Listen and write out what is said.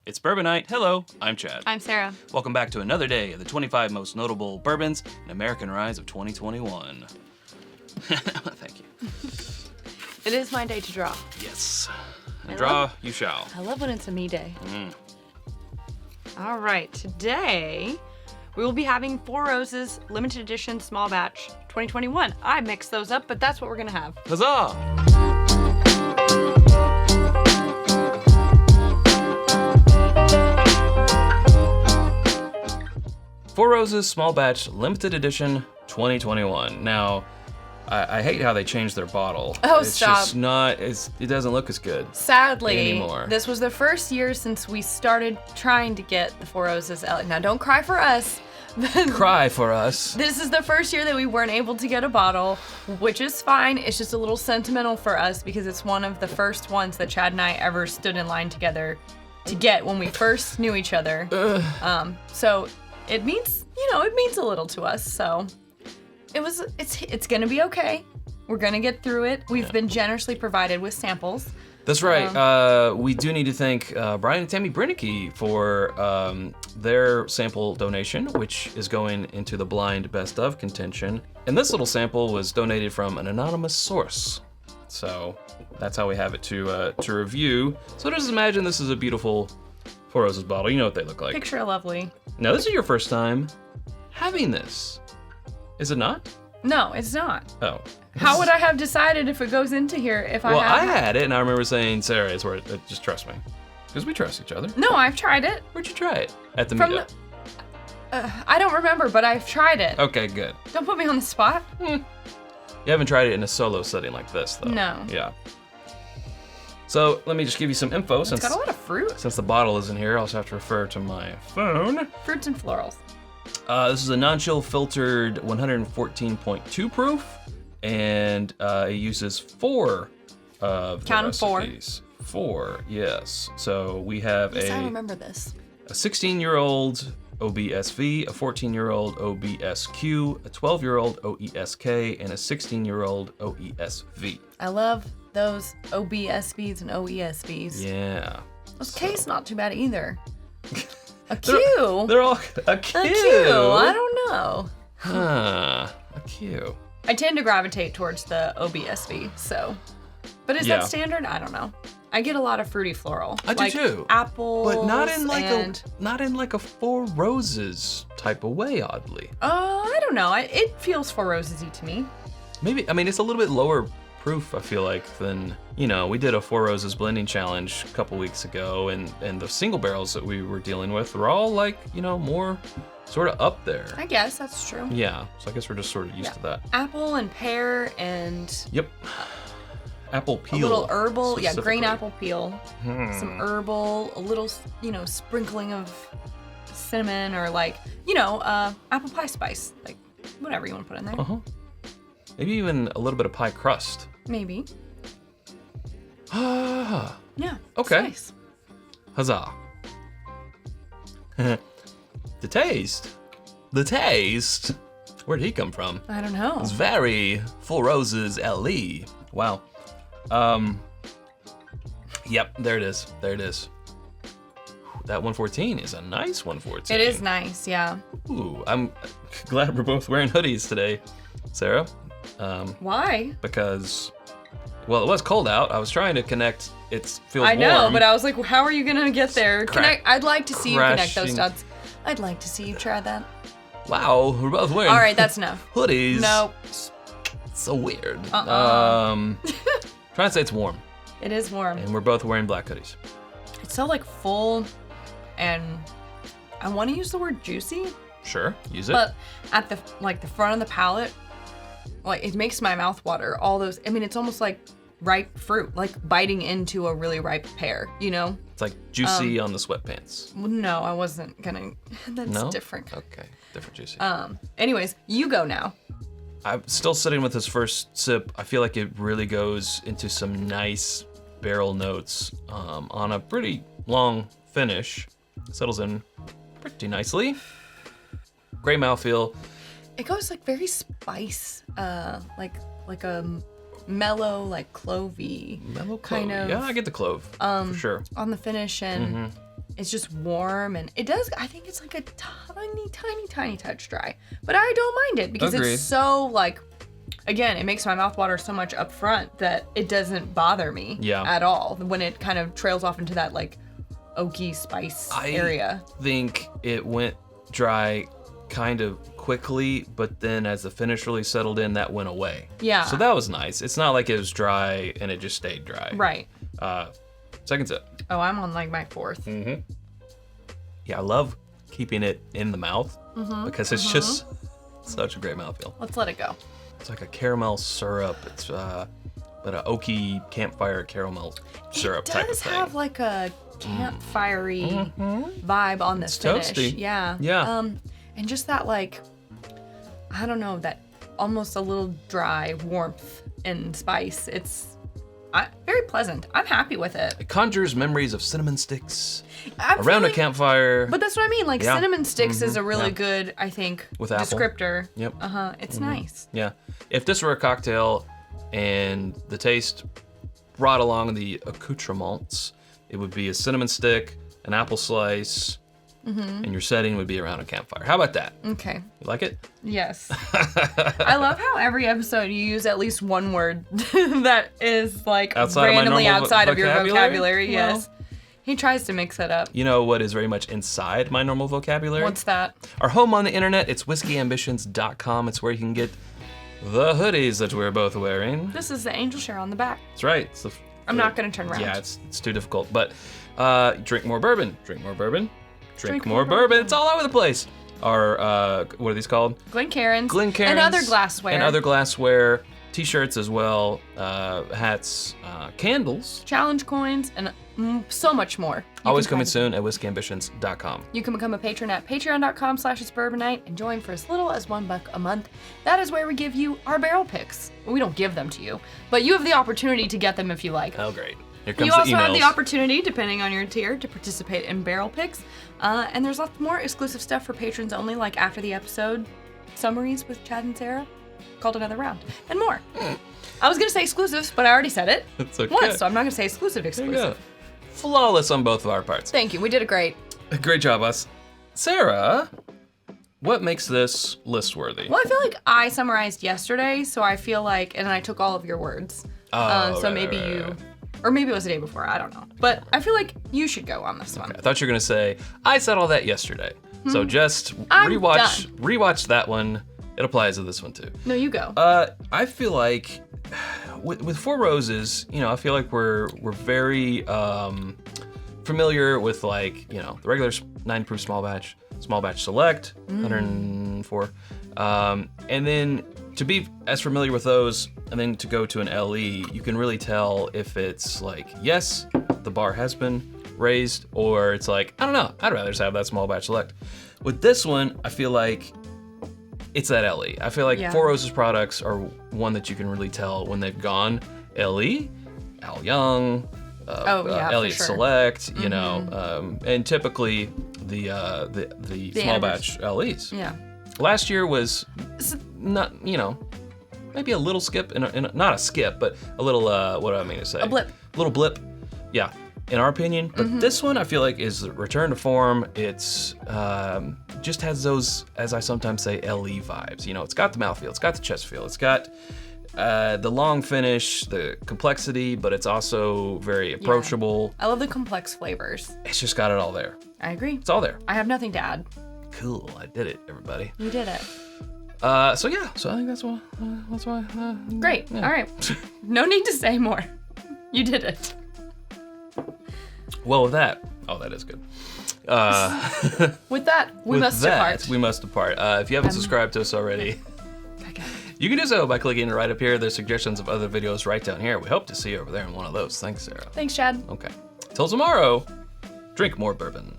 It's Bourbon Night. Hello, I'm Chad. I'm Sarah. Welcome back to another day of the 25 most notable bourbons in American Ryes of 2021. Thank you. It is my day to draw. Yes. And draw you shall. I love when it's a me day. All right, today we will be having Four Roses limited edition small batch 2021. I mixed those up, but that's what we're gonna have. Huzzah! Four Roses Small Batch Limited Edition 2021. Now, I hate how they changed their bottle. Oh, it's stop. Just not, it doesn't look as good. Sadly, anymore. This was the first year since we started trying to get the Four Roses out. Now, don't cry for us. Cry for us. This is the first year that we weren't able to get a bottle, which is fine. It's just a little sentimental for us because it's one of the first ones that Chad and I ever stood in line together to get when we first knew each other. So it means, it means a little to us. So it's gonna be okay. We're gonna get through it. We've been generously provided with samples. That's right. We do need to thank Brian and Tammy Brinicke for their sample donation, which is going into the blind best of contention. And this little sample was donated from an anonymous source. So that's how we have it to review. So just imagine this is a beautiful Four Roses bottle. You know what they look like. Picture lovely. Now this is your first time having this. Is it not? No, it's not. Oh. How would I have decided if it goes into here if I Well, had? I had it, and I remember saying, Sarah, it's worth it. Just trust me. Because we trust each other. No, I've tried it. Where'd you try it? At the From meetup. I don't remember, but I've tried it. Okay, good. Don't put me on the spot. You haven't tried it in a solo setting like this, though. No. Yeah. So let me just give you some info. It's got a lot of fruit. Since the bottle isn't here, I'll just have to refer to my phone. Fruits and florals. This is a non-chill filtered 114.2 proof, and it uses 4 of the Count 'em, 4. recipes. 4, yes. So we have Yes, I remember this. a 16-year-old OBSV, a 14-year-old OBSQ, a 12-year-old OESK, and a 16-year-old OESV. I love those OBSVs and OESVs. Yeah. Those K's not too bad either. A Q. They're all a Q. A Q. I don't know. Huh. A Q. I tend to gravitate towards the OBSV, so. But is that standard? I don't know. I get a lot of fruity floral. I do too. Apples. But not in like and... a Four Roses type of way, oddly. I don't know. It feels Four Rosesy to me. Maybe. I mean, it's a little bit lower proof, I feel like, than, we did a Four Roses blending challenge a couple weeks ago, and the single barrels that we were dealing with were all like, more sort of up there. I guess that's true. Yeah. So I guess we're just sort of used to that. Apple and pear and... Yep. Apple peel. A little herbal, green specifically. apple peel. Some herbal, a little, sprinkling of cinnamon or apple pie spice. Like, whatever you want to put in there. Uh-huh. Maybe even a little bit of pie crust. Maybe. Ah. Yeah. Okay. Nice. Huzzah. The taste. Where'd he come from? I don't know. It's very Four Roses LE. Wow. Yep, there it is. That 114 is a nice 114. It is nice, yeah. Ooh, I'm glad we're both wearing hoodies today, Sarah. Why? Because, well, it was cold out. I was trying to connect. It feels warm. I know, but I was like, how are you gonna get there? I'd like to see you connect those crashing. dots. I'd like to see you try that. Wow, we're both wearing All right, that's enough. hoodies. Nope. So weird. Uh-uh. Trying to say it's warm. It is warm. And we're both wearing black hoodies. It's so full, and I want to use the word juicy, Sure, use it. but at the front of the palate, it makes my mouth water. All those, it's almost like ripe fruit, like biting into a really ripe pear. It's like juicy on the sweatpants. No, I wasn't gonna. That's No? different. Okay, different juicy. Anyways, you go now. I'm still sitting with this first sip. I feel like it really goes into some nice barrel notes on a pretty long finish. Settles in pretty nicely. Great mouthfeel. It goes very spice, like a mellow, clovey. Mellow clove. Kind of. Yeah, I get the clove for sure. On the finish, and It's just warm, and it does, I think it's like a tiny touch dry. But I don't mind it because Agreed. it's so like, again, it makes my mouth water so much up front that it doesn't bother me at all when it kind of trails off into that like oaky spice area. I think it went dry kind of quickly, but then as the finish really settled in, that went away. Yeah. So that was nice. It's not like it was dry and it just stayed dry. Right. Second sip. Oh, I'm on like my fourth. Mm-hmm. Yeah, I love keeping it in the mouth because it's just such a great mouthfeel. Let's let it go. It's like a caramel syrup. It's but an oaky campfire caramel syrup type of It does thing. have like a campfire-y vibe on the finish. Toasty. Yeah. Yeah. And just that like, I don't know, that almost a little dry warmth and spice. It's very pleasant. I'm happy with it. It conjures memories of cinnamon sticks I'm around a feeling- campfire. But that's what I mean. Like Yeah. cinnamon sticks is a really good, I think, With apple. descriptor. Yep. It's nice. Yeah. If this were a cocktail and the taste brought along the accoutrements, it would be a cinnamon stick, an apple slice, and your setting would be around a campfire. How about that? Okay. You like it? Yes. I love how every episode you use at least one word that is like randomly outside of your vocabulary. Well, Yes. He tries to mix it up. You know what is very much inside my normal vocabulary? What's that? Our home on the internet, it's whiskyambitions.com. It's where you can get the hoodies that we're both wearing. This is the angel share on the back. That's right. It's I'm not going to turn around. Yeah, it's too difficult. But drink more bourbon. Drink more bourbon. Drink more bourbon. It's all over the place. Our, what are these called? Glencairns. Glencairns. And other glassware. And other glassware. T-shirts as well. Hats. Candles. Challenge coins and so much more. Always coming soon at whiskyambitions.com. You can become a patron at patreon.com/itsbourbonnight and join for as little as $1 a month. That is where we give you our barrel picks. Well, we don't give them to you, but you have the opportunity to get them if you like. Oh, great. Here comes You the also have emails. the opportunity, depending on your tier, to participate in barrel picks. And there's lots more exclusive stuff for patrons only, like after the episode summaries with Chad and Sarah, called Another Round, and more. I was gonna say exclusives, but I already said it It's okay. once, so I'm not gonna say exclusive. There you go. Exclusive. Flawless on both of our parts. Thank you. We did it great. Great job, us. Sarah, what makes this list worthy? Well, I feel like I summarized yesterday, so I feel like, and I took all of your words. Oh, So right, maybe right, you, right. or maybe it was the day before. I don't know. But I feel like you should go on this one. I thought you were gonna say I said all that yesterday. So just I'm rewatch that one. It applies to this one too. No, you go. I feel like with Four Roses, you know, I feel like we're very familiar with, like, you know, the regular 9 proof small batch select, 104, and then to be as familiar with those, and then to go to an LE, you can really tell if it's like, yes, the bar has been raised, or it's like, I don't know, I'd rather just have that small batch select. With this one, I feel like it's that LE. I feel like Yeah. Four Roses products are one that you can really tell when they've gone LE, Al Young, for Elliott sure. Select, you know, and typically the small batch LEs. Yeah. Last year was not, you know, maybe a little skip, not a skip, but a little, what do I mean to say? A blip. A little blip, yeah, in our opinion. But this one I feel like is the return to form. It's just has those, as I sometimes say, LE vibes. You know, it's got the mouthfeel, it's got the chest feel, it's got the long finish, the complexity, but it's also very approachable. I love the complex flavors. It's just got it all there. I agree. It's all there. I have nothing to add. Cool, I did it, everybody. You did it. So yeah, so I think that's why. Great. Yeah. All right. No need to say more. You did it. Well, with that, that is good. With that, we must depart. We must depart. If you haven't subscribed to us already, Okay. you can do so by clicking right up here. There's suggestions of other videos right down here. We hope to see you over there in one of those. Thanks, Sarah. Thanks, Chad. Okay. Till tomorrow, drink more bourbon.